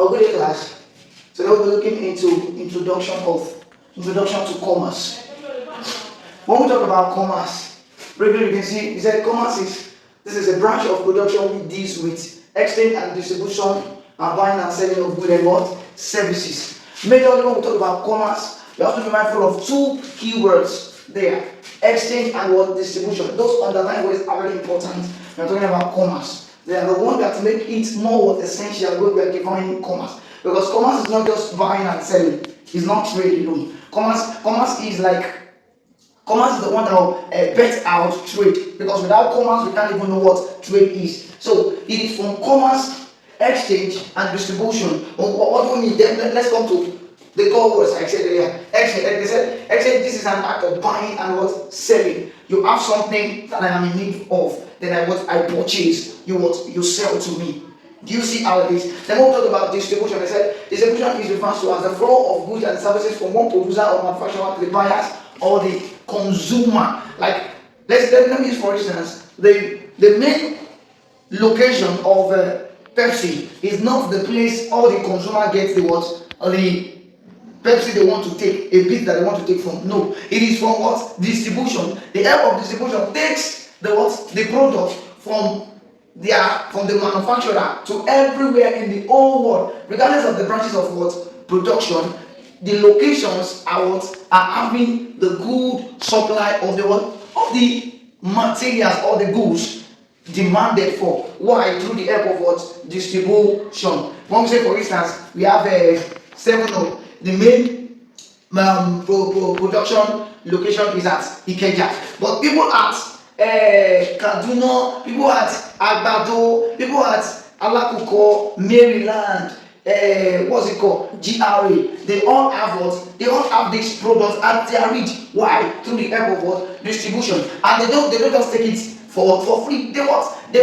good day, class. So now we're looking into introduction to commerce. When we talk about commerce, briefly you can see he said commerce is a branch of production which deals with exchange and distribution and buying and selling of goods and what services. Majorly when we talk about commerce, we have to be mindful of two key words there: exchange and what distribution. Those underlying words are very important when we're talking about commerce. They are the ones that make it more essential when we are defining commerce. Because commerce is not just buying and selling, it's not trade alone. Commerce is the one that will bet out trade. Because without commerce, we can't even know what trade is. So it is from commerce, exchange, and distribution. What do we mean? Then let's come to the core words I said earlier. Exchange, like they said, exchange, this is an act of buying and what selling. You have something that I am in need of, then I purchase, you sell to me. Do you see how it is? Then we'll talk about distribution. I said distribution is referred to as the flow of goods and services from one producer or manufacturer to the buyers or the consumer. Like let me use for instance the main location of Pepsi is not the place all the consumer gets the Pepsi they want to take, a bit that they want to take from. No, it is from what? Distribution. The help of distribution takes the product from the manufacturer to everywhere in the whole world, regardless of the branches of what production. The locations are having the good supply of the materials or the goods demanded for. Why? Through the help of what? Distribution. When we say, for instance, we have a 7-Up. The main production location is at Ikeja, but people at Kaduna, people at Agbado, people at Alakuko, Maryland, what's it called? GRA. They all have what? They all have these products at their reach. Why? Through the help of what? Distribution. And they don't just take it for free. They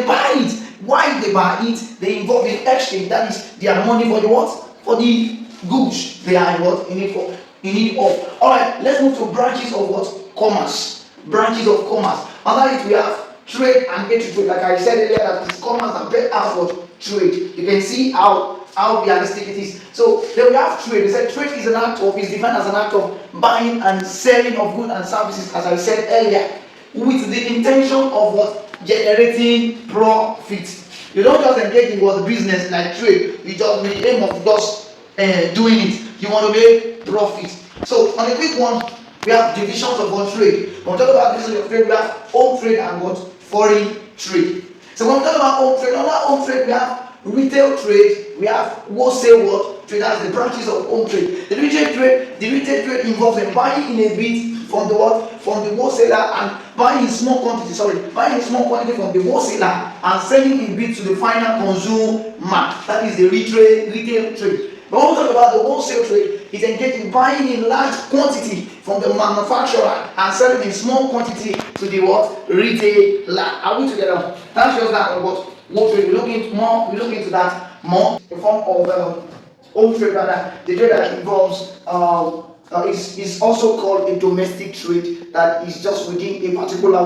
buy it. Why they buy it? They involve in exchange. That is their money for the what? For the goods they are in need of. Alright, let's move to branches of what? Commerce. Branches of commerce. Under it we have trade and aid to trade. Like I said earlier, that is commerce and bet out what? Trade. You can see how realistic it is. So then we have trade. They said trade is defined as an act of buying and selling of goods and services, as I said earlier, with the intention of what? Generating profit. You don't just engage in what business like trade, with the aim of just doing it. You want to make profit. So on a quick one, we have divisions of one trade. When we talk about divisions of trade, we have home trade and what? Foreign trade. So when we talk about home trade, under home trade we have retail trade, we have wholesale what? Trade. That's the branches of home trade. The retail trade involves in buying in a bit from the what? From the wholesaler and buying in small quantity from the wholesaler and selling in bit to the final consumer. That is the retail trade. But when we talk about the wholesale trade, it's engaged in buying in large quantity from the manufacturer and selling in small quantity to the what? Retailer. Are we together? That's just that what? Wholesale trade. We look into that more. The form of home trade, rather, the trade that involves is also called a domestic trade that is just within a particular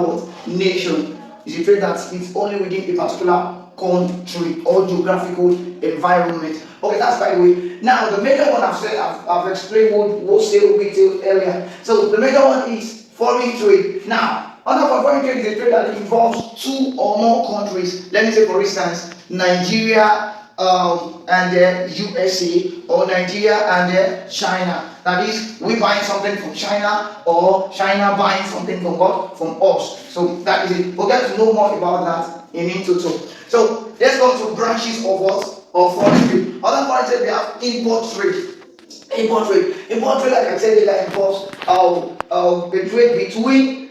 nation. It's a trade that is only within a particular country or geographical environment. Okay, that's by the way. Now the major one I've explained wholesale, retail earlier. So the major one is foreign trade. Now, under foreign trade is a trade that involves two or more countries. Let me say, for instance, Nigeria and the USA, or Nigeria and China. That is, we buying something from China, or China buying something from what? From us. So that is it. We'll get to know more about that in total. So let's go to branches of what? Of foreign trade. Other foreign trade, we have import trade. Import trade, like I said earlier, involves the trade between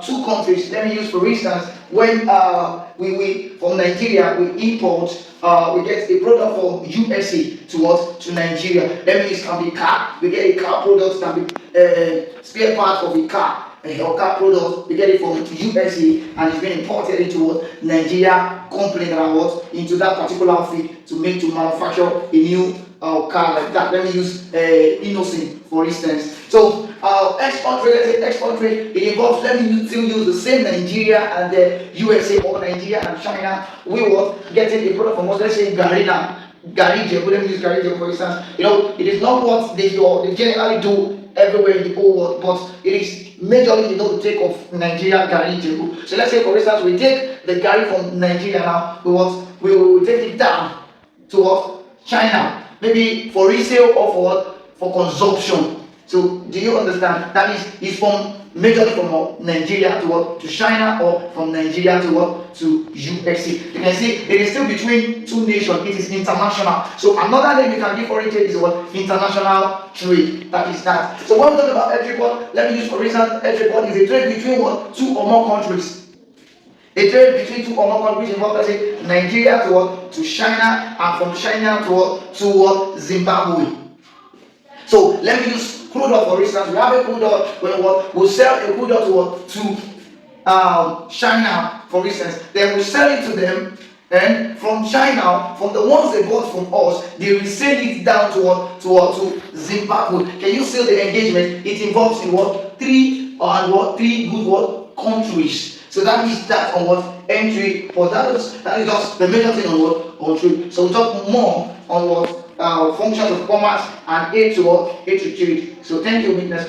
two countries. Let me use for instance, when we from Nigeria we import, we get a product from USA to what? To Nigeria. Let me use, can be car. We get a car product, can be spare part of a car. Or car product, we get it from USA and it's been imported into what? Nigeria company that are what? Into that particular field to manufacture a new car like that. Let me use Innocent for instance. So export trade, it involves, let me still use the same Nigeria and the USA, or Nigeria and China. We were getting a product from us, let's say Garina. Gary Jebu, let me use Gary Jebu for instance. It is not what they generally do everywhere in the whole world, but it is majorly, the take of Nigeria Gary Jebu. So let's say for instance we take the Gary from Nigeria now, we will take it down to what? China, maybe for resale or for what? For consumption. So do you understand? That is, it's from majorly from Nigeria to what? To China, or from Nigeria to what? To USA. You can see it is still between two nations. It is international. So another name you can give foreign trade is what? International trade. That is that. So when we talk about export, let me use for instance, export is a trade between what? Two or more countries. A trade between two or more countries involves, let's say, Nigeria to what? To China, and from China to what? To what? Zimbabwe. So let me use crude oil for instance. We have a crude oil, we'll sell a crude oil to what? To China, for instance. Then we sell it to them, and from China, from the ones they bought from us, they will sell it down to what? To Zimbabwe. Can you see the engagement? It involves in what? Three good what? Countries. So that is that on what? Entry, but that is just the major thing on what? On trade. So we talk more on what? Functions of commerce and aid to what? Aid to trade. So thank you, witness.